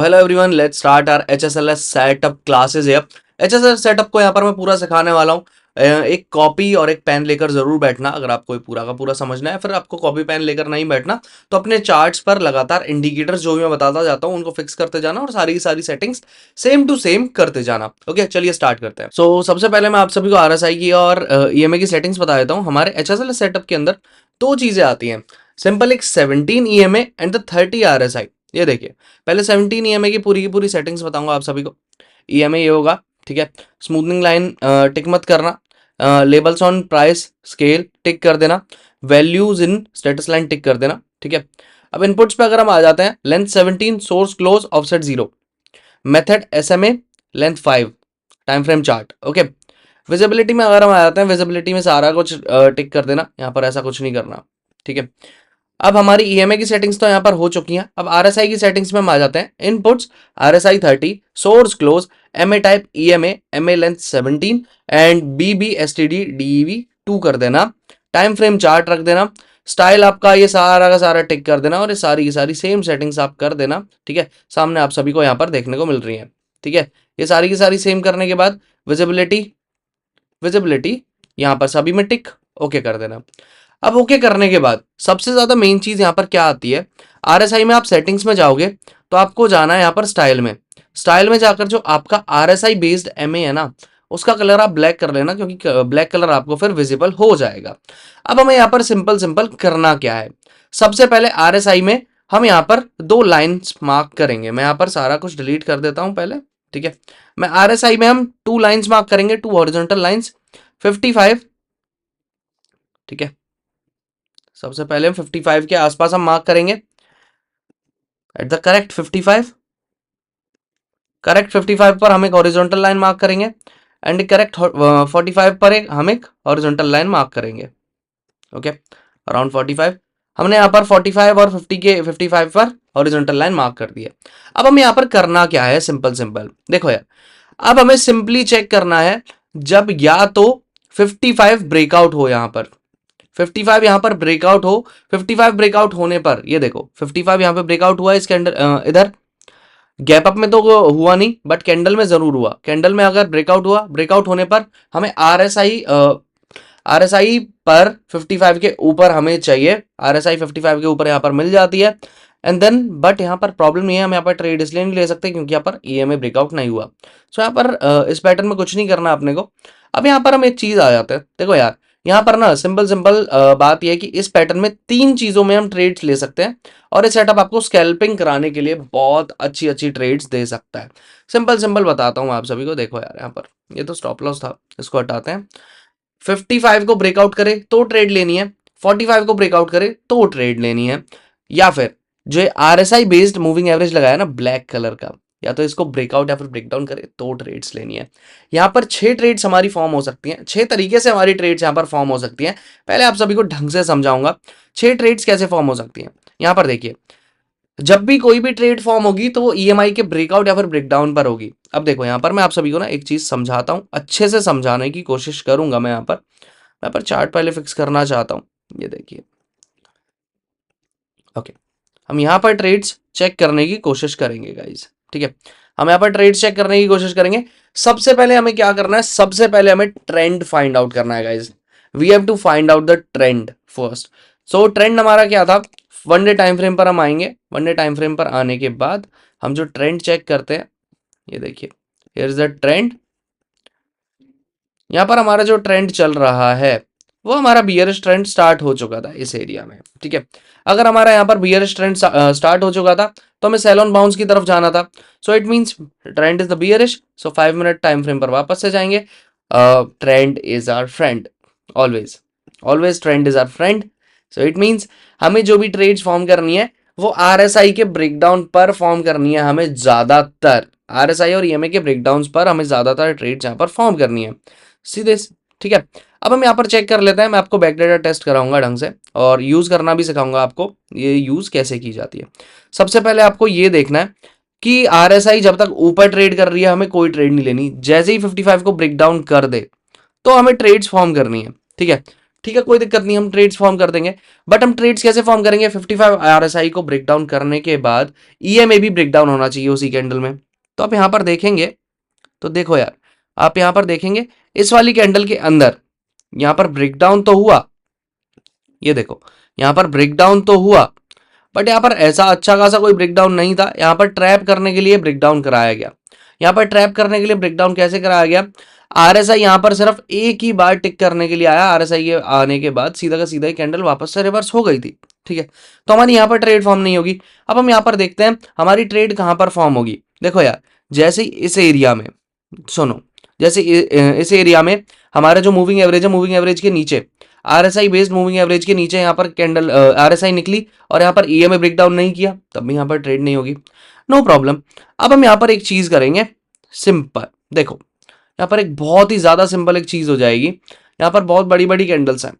Hello everyone, let's start our HSLS setup classes है। HSLS setup को यहाँ पर मैं पूरा सिखाने वाला हूँ। एक कॉपी और एक पेन लेकर जरूर बैठना अगर आपको ये पूरा का पूरा समझना है। फिर आपको कॉपी पेन लेकर नहीं बैठना तो अपने चार्ट्स पर लगातार इंडिकेटर्स जो भी मैं बताता जाता हूँ उनको फिक्स करते जाना और सारी की सारी सेटिंग्स सेम टू सेम करते जाना। ओके, चलिए स्टार्ट करते हैं। सबसे पहले मैं आप सभी को आरएसआई की और ईएमआई की सेटिंग्स बता देता हूँ। हमारे एचएसएलएस सेटअप के अंदर दो चीजें आती हैं, सिंपल एक 17 ईएमआई एंड द 30 आरएसआई। ये देखिए, पहले 17 ईएमआई की पूरी सेटिंग्स बताऊंगा आप सभी को। ईएमआई ये होगा, ठीक है। स्मूथनिंग लाइन टिक मत करना, लेबल्स ऑन प्राइस स्केल टिक कर देना, वैल्यूज इन स्टेटस लाइन टिक कर देना, ठीक है। अब इनपुट्स पे अगर हम आ जाते हैं, length 17, source close offset 0, method SMA length 5, time frame chart. Okay, visibility में अगर हम आ जाते हैं, विजिबिलिटी में सारा कुछ टिक कर देना, यहाँ पर ऐसा कुछ नहीं करना, ठीक है। अब हमारी ईएमआई की सेटिंग्स तो यहाँ पर हो चुकी हैं। अब आरएसआई की सेटिंग्स में हम आ जाते हैं। Inputs RSI 30, source close, MA type EMA, MA length 17 and BB STD DEV 2 कर देना, टाइम फ्रेम चार्ट रख देना, स्टाइल आपका ये सारा का सारा टिक कर देना और ये सारी की सारी सेम सेटिंग्स आप कर देना, ठीक है। सामने आप सभी को यहाँ पर देखने को मिल रही है, ठीक है। ये सारी की सारी सेम करने के बाद विजिबिलिटी विजिबिलिटी यहाँ पर सभी में टिक ओके कर देना। अब ओके करने के बाद सबसे ज्यादा मेन चीज यहाँ पर क्या आती है, आरएसआई में आप सेटिंग्स में जाओगे तो आपको जाना है यहाँ पर स्टाइल में। स्टाइल में जाकर जो आपका आरएसआई बेस्ड एमए है ना, उसका कलर आप ब्लैक कर लेना, क्योंकि ब्लैक कलर आपको फिर विजिबल हो जाएगा। अब हमें यहाँ पर सिंपल सिंपल करना क्या है, सबसे पहले आरएसआई में हम यहाँ पर दो लाइन्स मार्क करेंगे। मैं यहाँ पर सारा कुछ डिलीट कर देता हूँ पहले, ठीक है। मैं आरएसआई में हम 2 लाइन्स मार्क करेंगे, 2 हॉरिजॉन्टल लाइन्स, 55, ठीक है। सबसे पहले हम 55 के आसपास हम मार्क करेंगे एट द करेक्ट 55। करेक्ट 55 पर हम एक हॉरिजॉन्टल लाइन मार्क करेंगे एंड करेक्ट 45 पर हम एक हॉरिजॉन्टल लाइन मार्क करेंगे। ओके, अराउंड 45 हमने यहाँ पर 45 और 50 के 55 पर हॉरिजॉन्टल लाइन मार्क कर दी है। अब हम यहाँ पर करना क्या है, सिंपल सिंपल देखो यार, अब हमें सिंपली चेक करना है जब या तो 55 ब्रेकआउट हो, यहाँ पर 55 यहाँ पर ब्रेकआउट हो। 55 ब्रेकआउट होने पर ये देखो 55 यहाँ पे ब्रेकआउट हुआ, इस कैंडल इधर गैप अप में तो हुआ नहीं, बट कैंडल में जरूर हुआ। कैंडल में अगर ब्रेकआउट हुआ, ब्रेकआउट होने पर हमें आरएसआई पर 55 के ऊपर हमें चाहिए। आरएसआई 55 के ऊपर यहाँ पर मिल जाती है एंड देन, बट यहाँ पर प्रॉब्लम नहीं है, हम यहाँ पर ट्रेड इसलिए नहीं ले सकते क्योंकि यहाँ पर ईएमए ब्रेकआउट नहीं हुआ। सो यहाँ पर इस पैटर्न में कुछ नहीं करना अपने को। अब यहाँ पर हम एक चीज आ जाते हैं, देखो यार, यहाँ पर ना सिंपल सिंपल बात यह है कि इस पैटर्न में 3 चीजों में हम ट्रेड्स ले सकते हैं और ये सेटअप आपको स्कैल्पिंग कराने के लिए बहुत अच्छी अच्छी ट्रेड्स दे सकता है। सिंपल सिंपल बताता हूँ आप सभी को, देखो यार, यहाँ पर ये तो स्टॉप लॉस था, इसको हटाते हैं। 55 को ब्रेकआउट करे तो ट्रेड लेनी है, 45 को ब्रेकआउट करे तो ट्रेड लेनी है, या फिर जो आरएसआई बेस्ड मूविंग एवरेज लगाया ना ब्लैक कलर का, या तो इसको ब्रेकआउट या फिर ब्रेकडाउन करे तो ट्रेड्स लेनी है। यहाँ पर 6 ट्रेड्स हमारी फॉर्म हो सकती हैं, 6 तरीके से हमारी ट्रेड्स यहाँ पर फॉर्म हो सकती हैं। पहले आप सभी को ढंग से समझाऊंगा 6 ट्रेड्स कैसे फॉर्म हो सकती हैं। यहाँ पर देखिए, जब भी कोई भी ट्रेड फॉर्म होगी तो वो ईएमआई के ब्रेकआउट या फिर ब्रेकडाउन पर होगी। अब देखो यहाँ पर मैं आप सभी को ना एक चीज समझाता हूँ, अच्छे से समझाने की कोशिश करूंगा। मैं यहाँ पर चार्ट पहले फिक्स करना चाहता हूँ, ये देखिए। ओके, हम यहाँ पर ट्रेड्स चेक करने की कोशिश करेंगे गाइज, ठीक है। हम यहाँ पर ट्रेड्स चेक करने की कोशिश करेंगे। सबसे पहले हमें क्या करना है, सबसे पहले हमें ट्रेंड फाइंड आउट करना है guys. We have to find out the trend first. So trend हमारा क्या था, 1 डे टाइम फ्रेम पर हम आएंगे। 1 डे टाइम फ्रेम पर आने के बाद हम जो ट्रेंड चेक करते हैं, ये देखिए, हियर इज द ट्रेंड। यहाँ पर हमारा जो ट्रेंड चल रहा है वो हमारा बियरिश ट्रेंड स्टार्ट हो चुका था इस एरिया में, ठीक है। अगर हमारा यहाँ पर बियरिश ट्रेंड स्टार्ट हो चुका था तो हमें सेल ऑन बाउंस की तरफ जाना था। So it means trend is the bearish. So 5 minute time frame पर वापस से जाएंगे। Trend is our friend, always always trend is our friend. So it means हमें जो भी ट्रेड्स फॉर्म करनी है वो आरएसआई के ब्रेकडाउन पर फॉर्म करनी है। हमें ज्यादातर आरएसआई और ईएमए के ब्रेकडाउन पर हमें ज्यादातर ट्रेड्स यहाँ पर फॉर्म करनी है, सीधे, ठीक है। अब हम यहाँ पर चेक कर लेते हैं। मैं आपको बैक डेटा टेस्ट कराऊंगा ढंग से और यूज करना भी सिखाऊंगा आपको, ये यूज कैसे की जाती है। सबसे पहले आपको ये देखना है कि आरएसआई जब तक ऊपर ट्रेड कर रही है हमें कोई ट्रेड नहीं लेनी। जैसे ही 55 को ब्रेक डाउन कर दे तो हमें ट्रेड्स फॉर्म करनी है, ठीक है। ठीक है, कोई दिक्कत नहीं, हम ट्रेड्स फॉर्म कर देंगे। बट हम ट्रेड्स कैसे फॉर्म करेंगे? 55 आरएसआई को ब्रेक डाउन करने के बाद ईएमए भी ब्रेक डाउन होना चाहिए उसी कैंडल में। तो आप यहां पर देखेंगे, तो देखो यार, आप यहां पर देखेंगे इस वाली कैंडल के अंदर यहां पर ब्रेकडाउन तो हुआ, ये देखो यहां पर ब्रेकडाउन तो हुआ, बट यहां पर ऐसा अच्छा खासा कोई ब्रेकडाउन नहीं था। यहां पर ट्रैप करने के लिए ब्रेकडाउन कराया गया। यहां पर ट्रैप करने के लिए ब्रेकडाउन कैसे कराया गया? आरएसआई यहां पर सिर्फ एक ही बार टिक करने के लिए आया, आरएसआई के आने के बाद सीधा का सीधा ही कैंडल वापस से रिवर्स हो गई थी। ठीक है, तो हमारी यहां पर ट्रेड फॉर्म नहीं होगी। अब हम यहां पर देखते हैं हमारी ट्रेड कहां पर फॉर्म होगी। देखो यार, जैसे इस एरिया में, सुनो, जैसे इस एरिया में हमारा जो मूविंग एवरेज है, मूविंग एवरेज के नीचे, आरएसआई बेस्ड मूविंग एवरेज के नीचे यहाँ पर कैंडल आरएसआई निकली और यहाँ पर ईएमए ब्रेकडाउन नहीं किया, तब भी यहाँ पर ट्रेड नहीं होगी। No problem. अब हम यहाँ पर एक चीज करेंगे सिंपल, देखो यहाँ पर एक बहुत ही ज्यादा सिंपल एक चीज हो जाएगी। यहाँ पर बहुत बड़ी बड़ी कैंडल्स हैं,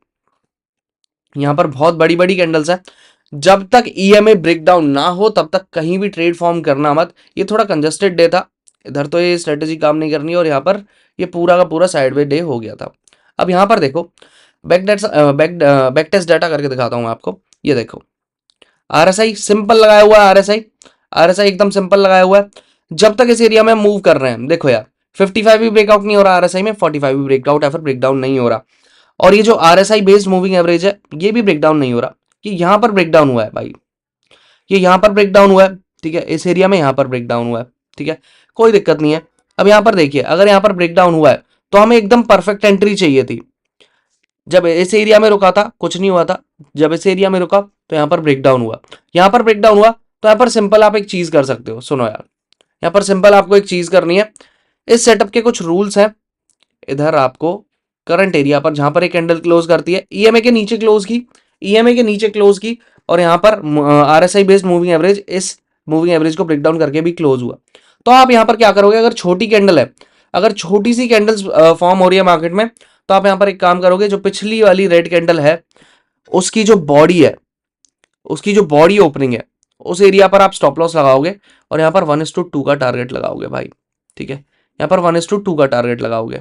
यहाँ पर बहुत बड़ी बड़ी कैंडल्स हैं। जब तक ईएमए ब्रेकडाउन ना हो तब तक कहीं भी ट्रेड फॉर्म करना मत। ये थोड़ा कंजस्टेड डे था, इधर तो ये स्ट्रेटेजी काम नहीं करनी, और यहाँ पर ये पूरा का पूरा साइडवे डे हो गया था। अब यहाँ पर देखो, बैक टेस्ट डाटा करके दिखाता हूँ मैं आपको। ये देखो आरएसआई सिंपल लगाया हुआ है, आरएसआई एकदम सिंपल लगाया हुआ है। जब तक इस एरिया में मूव कर रहे हैं, देखो यार 55 भी ब्रेकआउट नहीं हो रहा आरएसआई में, 45 भी ब्रेकआउट या फिर ब्रेकडाउन नहीं हो रहा, और ये जो आरएसआई बेस्ड मूविंग एवरेज है ये भी ब्रेकडाउन नहीं हो रहा। ये यहां पर ब्रेकडाउन हुआ है भाई, ये यहां पर ब्रेकडाउन हुआ है। ठीक है, इस एरिया में यहां पर ब्रेकडाउन हुआ है। ठीक है, कोई दिक्कत नहीं है। अब यहां पर देखिए, अगर यहां पर ब्रेकडाउन हुआ है तो हमें एकदम परफेक्ट एंट्री चाहिए थी। जब इस एरिया में रुका था कुछ नहीं हुआ था, जब इस एरिया में रुका तो यहां पर ब्रेकडाउन हुआ, यहां पर ब्रेकडाउन हुआ, तो यहां पर सिंपल आप एक चीज कर सकते हो। सुनो यार, यहां पर सिंपल आपको एक चीज करनी है। इस सेटअप के कुछ रूल्स हैं। इधर आपको करंट एरिया पर जहां पर एक कैंडल क्लोज करती है, ईएमए के नीचे क्लोज की, ईएमए के नीचे क्लोज की, और यहां पर आरएसआई बेस्ड मूविंग एवरेज, इस मूविंग एवरेज को ब्रेक डाउन करके भी क्लोज हुआ। तो आप यहां पर क्या करोगे? अगर छोटी कैंडल है, अगर छोटी सी कैंडल्स फॉर्म हो रही है मार्केट में, तो आप यहां पर एक काम करोगे, जो पिछली वाली रेड कैंडल है उसकी जो बॉडी है, उसकी जो बॉडी ओपनिंग है, उस एरिया पर आप स्टॉप लॉस लगाओगे और यहाँ पर 1:2 का टारगेट लगाओगे भाई। ठीक है, यहाँ पर 1:2 का टारगेट लगाओगे।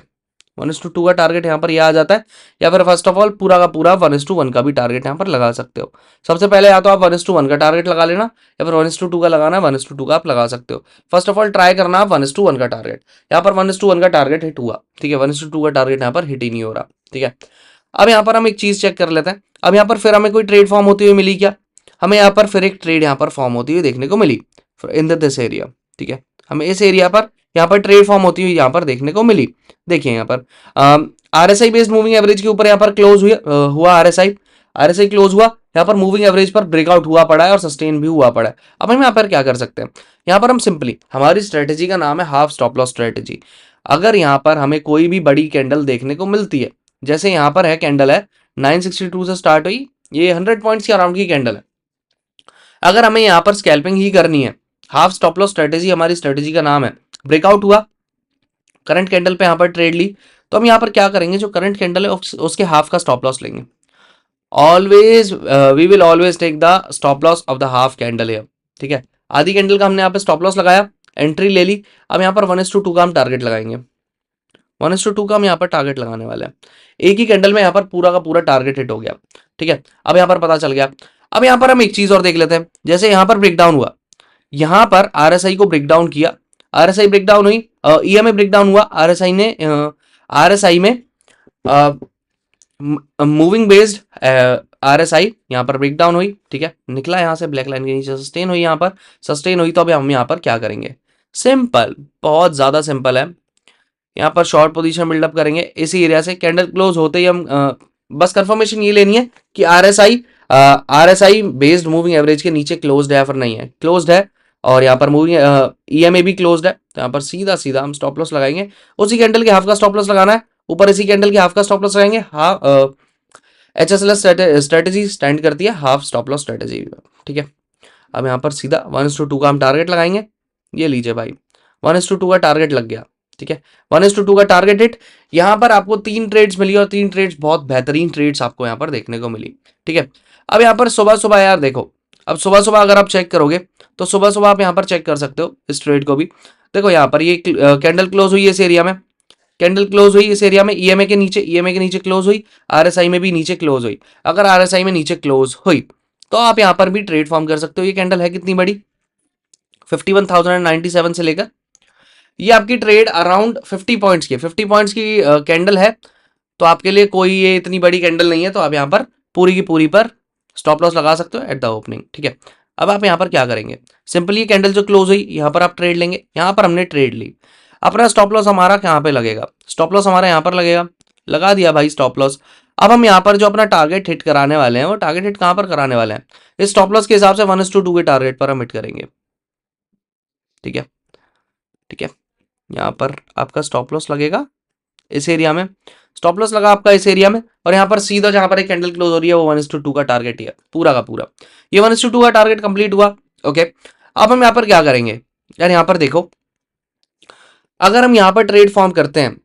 1:2 का टारगेट यहाँ पर यह आ जाता है, या फिर फर्स्ट ऑफ ऑल पूरा का पूरा 1:1 का भी टारगेट यहाँ पर लगा सकते हो। सबसे पहले या तो आप 1:1 का टारगेट लगा लेना, या फिर 1:2 का लगाना है, 1:2 का आप लगा सकते हो। फर्स्ट ऑफ ऑल ट्राई करना आप 1:1 का टारगेट। यहाँ पर 1:1 का टारगेट हिट हुआ, ठीक है, 1:2 का टारगेट यहाँ पर हिट ही नहीं हो रहा। ठीक है, अब यहाँ पर हम एक चीज चेक कर लेते हैं। अब यहाँ पर फिर हमें कोई ट्रेड फॉर्म होती हुई मिली क्या? हमें यहाँ पर फिर एक ट्रेड यहाँ पर फॉर्म होती हुई देखने को मिली इन दिस एरिया। ठीक है, हमें इस एरिया पर यहाँ पर ट्रेड फॉर्म होती हुई यहाँ पर देखने को मिली। देखिए यहाँ पर आरएसआई बेस्ड मूविंग एवरेज के ऊपर यहाँ पर क्लोज हुआ आरएसआई, आरएसआई क्लोज हुआ, यहाँ पर मूविंग एवरेज पर ब्रेकआउट हुआ पड़ा है और सस्टेन भी हुआ पड़ा है। अब हम यहाँ पर क्या कर सकते हैं? यहाँ पर हम सिंपली, हमारी स्ट्रेटेजी का नाम है हाफ स्टॉप लॉस स्ट्रेटेजी। अगर यहाँ पर हमें कोई भी बड़ी कैंडल देखने को मिलती है, जैसे यहाँ पर है कैंडल है 962 से स्टार्ट हुई, ये 100 पॉइंट्स के अराउंड की कैंडल है। अगर हमें यहाँ पर स्कैल्पिंग ही करनी है, हाफ स्टॉप लॉस स्ट्रेटेजी हमारी स्ट्रेटेजी का नाम है, ब्रेकआउट हुआ, करंट कैंडल पे यहाँ पर ट्रेड ली, तो हम यहाँ पर क्या करेंगे? जो करंट कैंडल है उसके हाफ का स्टॉप लॉस लेंगे। Always we will always take the stop loss of the half candle है। ठीक है, आधी कैंडल का हमने यहाँ पे स्टॉप लॉस लगाया, एंट्री ले ली। अब यहाँ पर 1:2 का हम टारगेट लगाएंगे, 1:2 का हम यहाँ पर टारगेट लगाने वाले हैं। एक ही कैंडल में यहाँ पर पूरा का पूरा टारगेट हिट हो गया। ठीक है, अब यहाँ पर पता चल गया। अब यहाँ पर हम एक चीज और देख लेते हैं, जैसे यहाँ पर ब्रेकडाउन हुआ, यहाँ पर आरएसआई को ब्रेकडाउन किया, आरएसआई ब्रेकडाउन हुई, ईएमए ब्रेकडाउन हुआ, आरएसआई में मूविंग बेस्ड आरएसआई यहाँ पर ब्रेकडाउन हुई। ठीक है, निकला यहाँ से ब्लैक लाइन के नीचे, सस्टेन हुई, यहाँ पर सस्टेन हुई, तो अभी हम यहाँ पर क्या करेंगे? सिंपल, बहुत ज्यादा सिंपल है। यहाँ पर शॉर्ट पोजीशन बिल्डअप करेंगे इसी एरिया से, कैंडल क्लोज होते ही हम बस कंफर्मेशन ये लेनी है कि आरएसआई बेस्ड मूविंग एवरेज के नीचे क्लोज्ड है या फिर नहीं है। क्लोज्ड है, और यहाँ पर मूविंग ईएमए भी क्लोज्ड है, तो यहाँ पर सीधा सीधा हम स्टॉप लॉस लगाएंगे। उसी कैंडल के हाफ का स्टॉप लॉस लगाना है, ऊपर इसी कैंडल के हाफ का स्टॉप लॉस लगाएंगे। हाँ, एचएसएलएस स्ट्रेटेजी स्टैंड करती है हाफ स्टॉप लॉस स्ट्रेटेजी। ठीक है, अब यहाँ पर सीधा 1:2 का हम टारगेट लगाएंगे। ये लीजिए भाई, 1:2 का टारगेट लग गया। ठीक है, 1:2 का टारगेट हिट। यहाँ पर आपको 3 ट्रेड्स मिली और 3 ट्रेड्स बहुत बेहतरीन ट्रेड्स आपको यहाँ पर देखने को मिली। ठीक है, अब यहाँ पर सुबह सुबह यार देखो, अब सुबह सुबह अगर आप चेक करोगे तो सुबह सुबह आप यहाँ पर चेक कर सकते हो इस ट्रेड को भी। देखो यहाँ पर ये कैंडल क्लोज हुई है इस एरिया में, कैंडल क्लोज हुई इस एरिया में ईएमए के नीचे, ईएमए के नीचे क्लोज हुई, आरएसआई में भी नीचे क्लोज हुई। अगर आरएसआई में नीचे क्लोज हुई तो आप यहां पर भी ट्रेड फॉर्म कर सकते हो। ये कैंडल है कितनी बड़ी, 51,097 से लेकर ये आपकी ट्रेड अराउंड 50 पॉइंट्स की, 50 पॉइंट्स की कैंडल है। तो आपके लिए कोई ये इतनी बड़ी कैंडल नहीं है, तो आप यहाँ पर पूरी की पूरी पर स्टॉप लॉस लगा सकते हो एट द ओपनिंग। ठीक है, अब आप यहाँ पर क्या करेंगे, सिंपली ये कैंडल जो क्लोज हुई यहाँ पर आप ट्रेड लेंगे। यहाँ पर हमने ट्रेड ली, अपना स्टॉप लॉस हमारा कहाँ पे लगेगा, स्टॉप लॉस हमारा यहाँ पर लगेगा, लगा दिया भाई स्टॉप लॉस। अब हम यहाँ पर जो अपना टारगेट हिट कराने वाले हैं वो टारगेट हिट कहाँ पर कराने वाले हैं, इस स्टॉप लॉस के हिसाब से 1:2 के टारगेट पर हम हिट करेंगे। ठीक है, ठीक है, यहाँ पर आपका स्टॉप लॉस लगेगा इस एरिया में, स्टॉप लॉस लगा आपका इस एरिया में, और यहाँ पर सीधा जहां पर एक कैंडल क्लोज हो रही है वो 1:2 का टारगेट ही है पूरा का पूरा। ये 1:2 का टारगेट कंप्लीट हुआ। ओके, अब हम यहाँ पर क्या करेंगे यार, यहाँ पर देखो अगर हम यहाँ पर ट्रेड फॉर्म करते हैं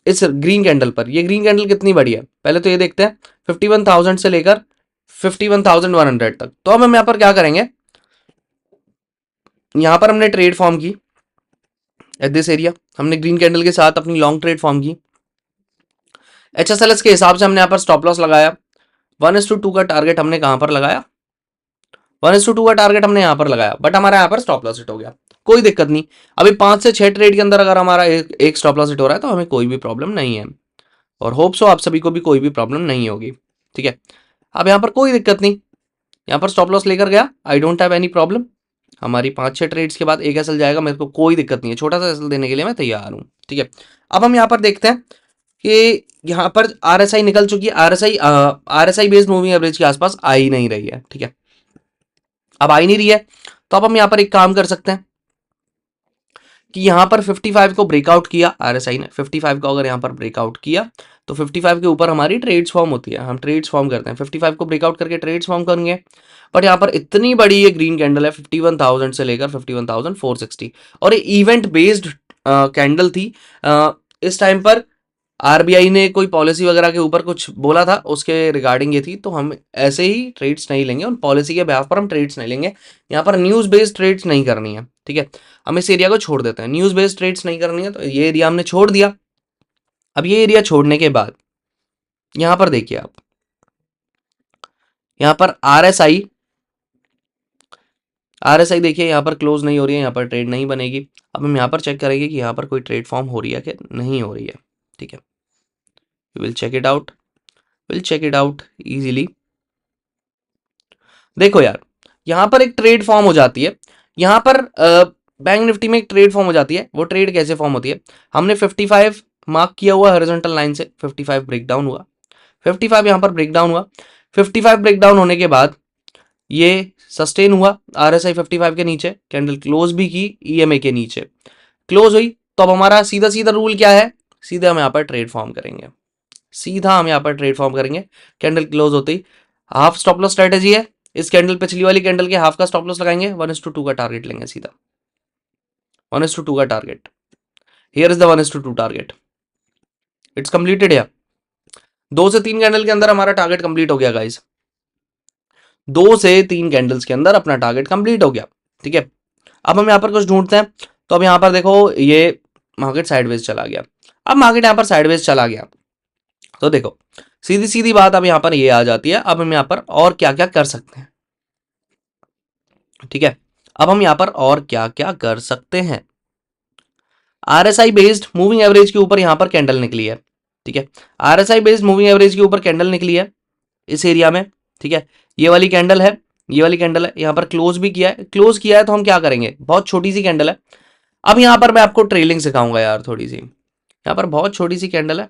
इस ग्रीन कैंडल पर, ये ग्रीन कैंडल कितनी बड़ी है पहले तो ये देखते हैं, 51,000 से लेकर 51,100 तक। तो अब हम यहाँ पर क्या करेंगे, यहाँ पर हमने ट्रेड फॉर्म की एट दिस एरिया, हमने ग्रीन कैंडल के साथ अपनी लॉन्ग ट्रेड फॉर्म की, एचएसएलएस के हिसाब से हमने यहाँ पर स्टॉप लॉस लगाया, 1:2 का टारगेट हमने कहां पर लगाया, 1:2 का टारगेट हमने यहां पर लगाया, बट हमारा यहाँ पर स्टॉप लॉस हिट हो गया, कोई दिक्कत नहीं। अभी 5 से 6 ट्रेड के अंदर अगर हमारा एक स्टॉप लॉस हिट हो रहा है तो हमें कोई भी प्रॉब्लम नहीं है, और होप सो आप सभी को भी कोई भी प्रॉब्लम नहीं होगी। ठीक है, अब यहाँ पर कोई दिक्कत नहीं, यहाँ पर स्टॉप लॉस लेकर गया, I don't have any problem. हमारी 5-6 ट्रेड्स के बाद एक एसएल जाएगा, मेरे को कोई दिक्कत नहीं है, छोटा सा एसएल देने के लिए मैं तैयार हूँ। ठीक है, अब हम यहाँ पर देखते हैं कि यहाँ पर आरएसआई निकल चुकी है, आरएसआई बेस्ड मूविंग एवरेज के आसपास आ ही नहीं रही है। ठीक है, अब आ ही नहीं रही है, तो अब हम यहाँ पर एक काम कर सकते हैं कि यहाँ पर 55 को ब्रेकआउट किया आरएसआई ने, 55 को अगर यहाँ पर ब्रेकआउट किया तो 55 के ऊपर हमारी ट्रेड्स फॉर्म होती है, हम ट्रेड्स फॉर्म करते हैं, 55 को ब्रेकआउट करके ट्रेड्स फॉर्म करेंगे। बट यहाँ पर इतनी बड़ी ये ग्रीन कैंडल है 51,000 से लेकर 51,460, और ये इवेंट बेस्ड कैंडल थी। इस टाइम पर आरबीआई ने कोई पॉलिसी वगैरह के ऊपर कुछ बोला था, उसके रिगार्डिंग ये थी, तो हम ऐसे ही ट्रेड्स नहीं लेंगे, उन पॉलिसी के बिहाफ पर हम ट्रेड्स नहीं लेंगे। यहाँ पर न्यूज़ बेस्ड ट्रेड्स नहीं करनी है। ठीक है, हम इस एरिया को छोड़ देते हैं, न्यूज़ बेस्ड ट्रेड्स नहीं करनी है, तो ये एरिया हमने छोड़ दिया। अब ये एरिया छोड़ने के बाद यहाँ पर देखिए आप, यहाँ पर आरएसआई देखिए यहाँ पर क्लोज नहीं हो रही है, यहाँ पर ट्रेड नहीं बनेगी। अब हम यहाँ पर चेक करेंगे कि यहाँ पर कोई ट्रेड फॉर्म हो रही है कि नहीं हो रही है। ठीक है, will check it out, will check it out easily. देखो यार, यहां पर एक ट्रेड फॉर्म हो जाती है, यहां पर बैंक निफ्टी में एक ट्रेड फॉर्म हो जाती है। वो ट्रेड कैसे फॉर्म होती है, हमने 55 मार्क किया हुआ हॉरिजॉन्टल लाइन से, 55 ब्रेकडाउन हुआ, 55 यहां पर ब्रेकडाउन हुआ, 55 ब्रेकडाउन होने के बाद ये सस्टेन हुआ आरएसआई 55 के नीचे, कैंडल क्लोज भी की ईएमए के नीचे, क्लोज हुई। तो अब हमारा सीधा सीधा रूल क्या है, सीधा हम यहाँ पर ट्रेड फॉर्म करेंगे, सीधा हम यहाँ पर ट्रेड फॉर्म करेंगे। कैंडल क्लोज होते ही हाफ स्टॉप लॉस स्ट्रेटेजी है, इस कैंडल पिछली वाली कैंडल के हाफ का स्टॉप लॉस लगाएंगे, 1:2 का टारगेट लेंगे सीधा, 1:2 का target, here is the 1:2 target, it's completed. है 2 से 3 कैंडल के अंदर हमारा टारगेट कंप्लीट हो गया गाइस, 2 से 3 कैंडल्स के अंदर अपना टारगेट कंप्लीट हो गया। ठीक है, अब हम यहाँ पर कुछ ढूंढते हैं, तो अब यहाँ पर देखो ये मार्केट साइडवेज चला गया। अब मार्केट यहाँ पर साइडवेज चला गया तो देखो सीधी सीधी बात अब यहाँ पर ये आ जाती है, अब हम यहाँ पर और क्या क्या कर सकते हैं। ठीक है, अब हम यहाँ पर और क्या क्या कर सकते हैं, आरएसआई बेस्ड मूविंग एवरेज के ऊपर यहाँ पर कैंडल निकली है। ठीक है, आरएसआई बेस्ड मूविंग एवरेज के ऊपर कैंडल निकली है इस एरिया में। ठीक है, ये वाली कैंडल है, ये वाली कैंडल है, यहाँ पर क्लोज भी किया है, क्लोज किया है तो हम क्या करेंगे, बहुत छोटी सी कैंडल है। अब यहाँ पर मैं आपको ट्रेलिंग सिखाऊंगा यार, थोड़ी सी यहाँ पर बहुत छोटी सी कैंडल है,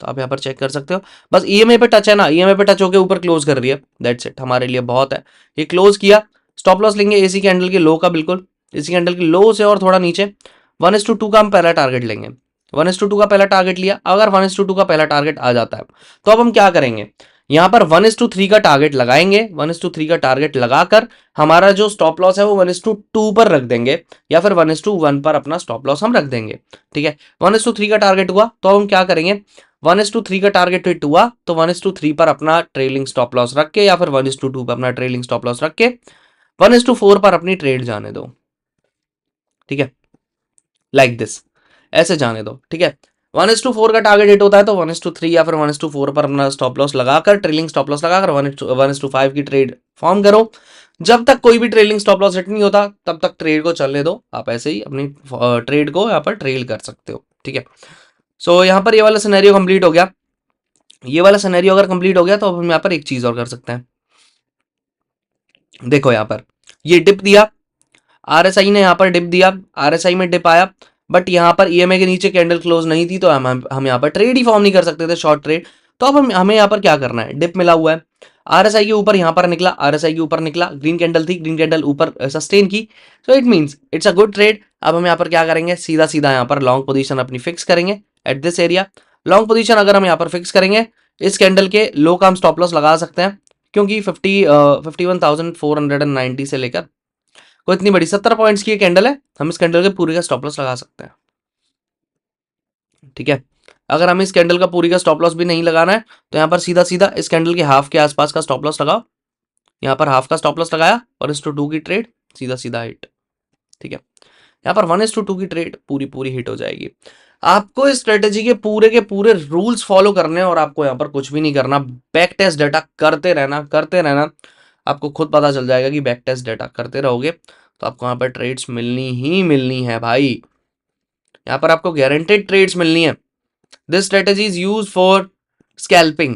तो आप यहाँ पर चेक कर सकते हो, बस ईएमए पे टच है ना, ईएमए पे टच होकर ऊपर क्लोज कर रही है, दैट्स इट, हमारे लिए बहुत है। ये क्लोज किया, स्टॉप लॉस लेंगे इसी कैंडल के लो का, बिल्कुल इसी कैंडल के लो से और थोड़ा नीचे, 1:2 का हम पहला टारगेट लेंगे, 1:2 का पहला टारगेट लिया। अगर 1:2 का पहला टारगेट आ जाता है तो अब हम क्या करेंगे, यहाँ पर 1:3 का टारगेट लगाएंगे, 1:3 का टारगेट लगाकर हमारा जो स्टॉप लॉस है वो 1:2 पर रख देंगे, या फिर 1:1 पर अपना स्टॉप लॉस हम रख देंगे। ठीक है, 1:3 का टारगेट हुआ तो अब हम क्या करेंगे, 1:3 का टारगेट हिट हुआ तो 1:3 पर अपना ट्रेलिंग स्टॉप लॉस रख के, या फिर 1:2 पर अपना ट्रेलिंग स्टॉप लॉस रख के 1:4 पर अपनी ट्रेड जाने दो। ठीक है, लाइक दिस, ऐसे जाने दो। ठीक है, 1:4 का टारगेट हिट होता है तो 1:3 या फिर 1:4 पर अपना स्टॉप लॉस लगाकर, ट्रेलिंग स्टॉप लॉस लगाकर 1:5 की ट्रेड फॉर्म करो। जब तक कोई भी ट्रेलिंग स्टॉप लॉस हिट नहीं होता तब तक ट्रेड को चलने दो, आप ऐसे ही अपनी ट्रेड को यहाँ पर ट्रेल कर सकते हो, ठीक है। सो यहाँ पर ये वाला सिनेरियो कंप्लीट हो गया। ये वाला सिनेरियो अगर कंप्लीट हो गया तो अब हम यहाँ पर एक चीज और कर सकते हैं। देखो यहाँ पर ये डिप दिया, आरएसआई ने यहाँ पर डिप दिया, आरएसआई में डिप आया, बट यहाँ पर ईएमए के नीचे कैंडल क्लोज नहीं थी तो हम यहाँ पर ट्रेड ही फॉर्म नहीं कर सकते थे, शॉर्ट ट्रेड। तो अब हमें यहाँ पर क्या करना है, डिप मिला हुआ है, आरएसआई के ऊपर यहाँ पर निकला, आरएसआई के ऊपर निकला, ग्रीन कैंडल थी, ग्रीन कैंडल ऊपर सस्टेन की, सो it means it's a good trade. अब हम यहाँ पर क्या करेंगे, सीधा सीधा यहाँ पर लॉन्ग पोजीशन अपनी फिक्स करेंगे at this area. Long position अगर हम यहाँ पर फिक्स करेंगे, इस कैंडल के लो का हम स्टॉप लॉस लगा सकते हैं, क्योंकि 51,490 से लेकर कोई इतनी बड़ी 70 पॉइंट्स की कैंडल है, हम इस कैंडल के पूरे का स्टॉप लॉस लगा सकते हैं, ठीक है। अगर हमें इस कैंडल का पूरी का स्टॉप लॉस भी नहीं लगाना है तो यहाँ पर सीधा सीधा इस कैंडल के हाफ के आसपास का स्टॉप लॉस लगाओ, यहाँ पर हाफ का स्टॉप लॉस लगाया और 1:2 की ट्रेड सीधा सीधा हिट, ठीक है। यहाँ पर 1:2 की ट्रेड पूरी पूरी हिट हो जाएगी। आपको इस स्ट्रेटेजी के पूरे रूल्स फॉलो करने हैं और आपको यहाँ पर कुछ भी नहीं करना, बैक टेस्ट डाटा करते रहना करते रहना। आपको खुद पता चल जाएगा कि बैक टेस्ट डाटा करते रहोगे तो आपको यहाँ पर ट्रेड्स मिलनी ही मिलनी है भाई, यहाँ पर आपको गारंटेड ट्रेड्स मिलनी है। This strategy is use for scalping,